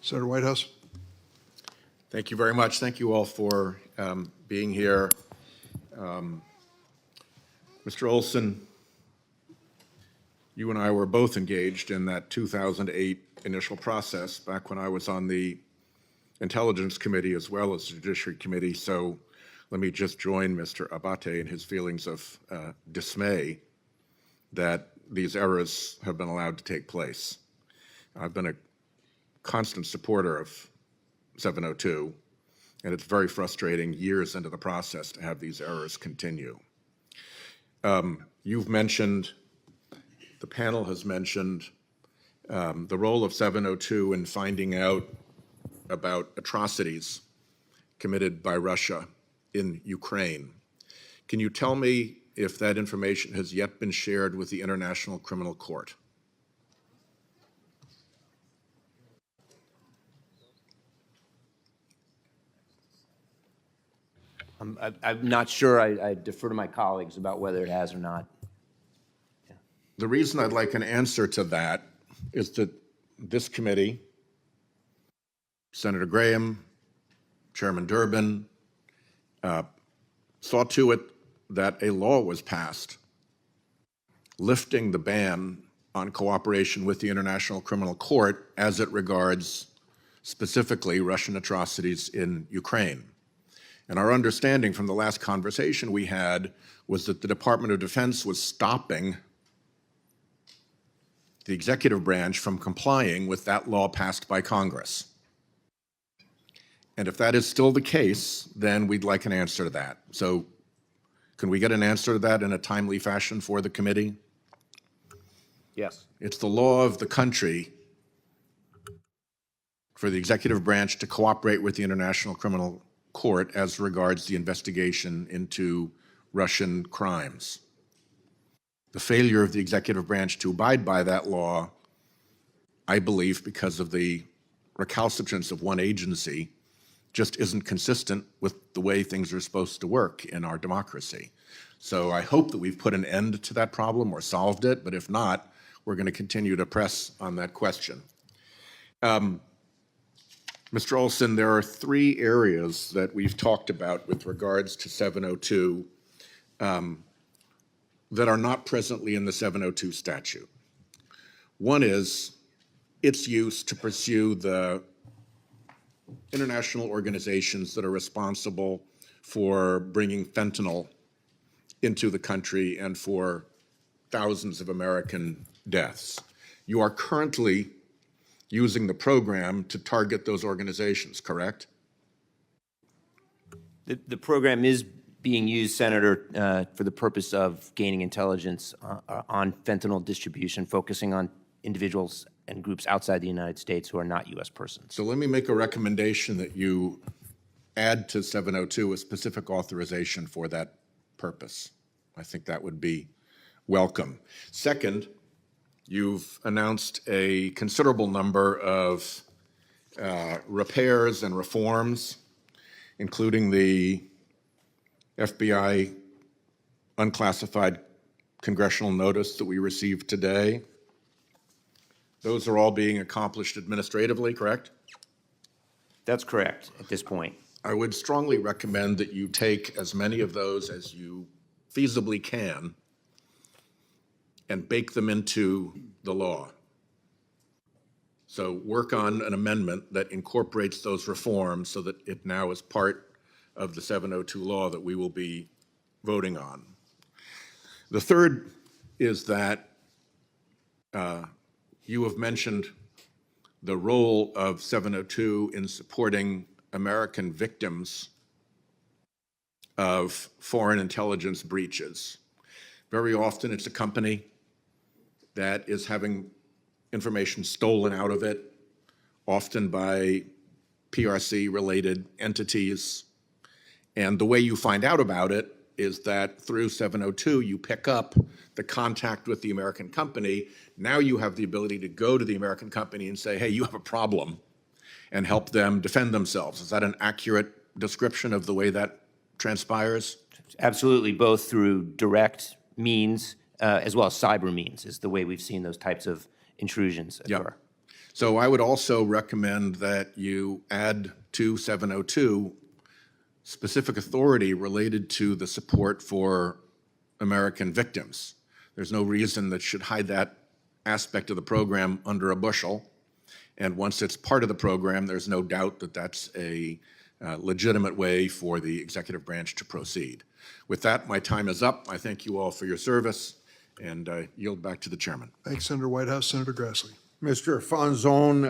Senator Whitehouse. Thank you very much. Thank you all for being here. Mr. Olson, you and I were both engaged in that 2008 initial process back when I was on the Intelligence Committee as well as the Judiciary Committee. So let me just join Mr. Abate in his feelings of dismay that these errors have been allowed to take place. I've been a constant supporter of 702, and it's very frustrating years into the process to have these errors continue. You've mentioned, the panel has mentioned the role of 702 in finding out about atrocities committed by Russia in Ukraine. Can you tell me if that information has yet been shared with the International Criminal Court? I'm not sure. I defer to my colleagues about whether it has or not. Yeah. The reason I'd like an answer to that is that this committee, Senator Graham, Chairman Durbin, saw to it that a law was passed lifting the ban on cooperation with the International Criminal Court as it regards specifically Russian atrocities in Ukraine. And our understanding from the last conversation we had was that the Department of Defense was stopping the executive branch from complying with that law passed by Congress. And if that is still the case, then we'd like an answer to that. So can we get an answer to that in a timely fashion for the committee? Yes. It's the law of the country for the executive branch to cooperate with the International Criminal Court as regards the investigation into Russian crimes. The failure of the executive branch to abide by that law, I believe, because of the recalcitrance of one agency, just isn't consistent with the way things are supposed to work in our democracy. So I hope that we've put an end to that problem or solved it, but if not, we're going to continue to press on that question. Mr. Olson, there are three areas that we've talked about with regards to 702 that are not presently in the 702 statute. One is its use to pursue the international organizations that are responsible for bringing fentanyl into the country and for thousands of American deaths. You are currently using the program to target those organizations, correct? The program is being used, Senator, for the purpose of gaining intelligence on fentanyl distribution, focusing on individuals and groups outside the United States who are not U.S. persons. So let me make a recommendation that you add to 702 a specific authorization for that purpose. I think that would be welcome. Second, you've announced a considerable number of repairs and reforms, including the FBI unclassified congressional notice that we received today. Those are all being accomplished administratively, correct? That's correct at this point. I would strongly recommend that you take as many of those as you feasibly can and bake them into the law. So work on an amendment that incorporates those reforms so that it now is part of the 702 law that we will be voting on. The third is that you have mentioned the role of 702 in supporting American victims of foreign intelligence breaches. Very often it's a company that is having information stolen out of it, often by PRC-related entities. And the way you find out about it is that through 702, you pick up the contact with the American company. Now you have the ability to go to the American company and say, hey, you have a problem, and help them defend themselves. Is that an accurate description of the way that transpires? Absolutely, both through direct means as well as cyber means is the way we've seen those types of intrusions occur. Yep. So I would also recommend that you add to 702 specific authority related to the support for American victims. There's no reason that should hide that aspect of the program under a bushel. And once it's part of the program, there's no doubt that that's a legitimate way for the executive branch to proceed. With that, my time is up. I thank you all for your service and yield back to the chairman. Thanks, Senator Whitehouse. Senator Grassley. Mr. Fonzone,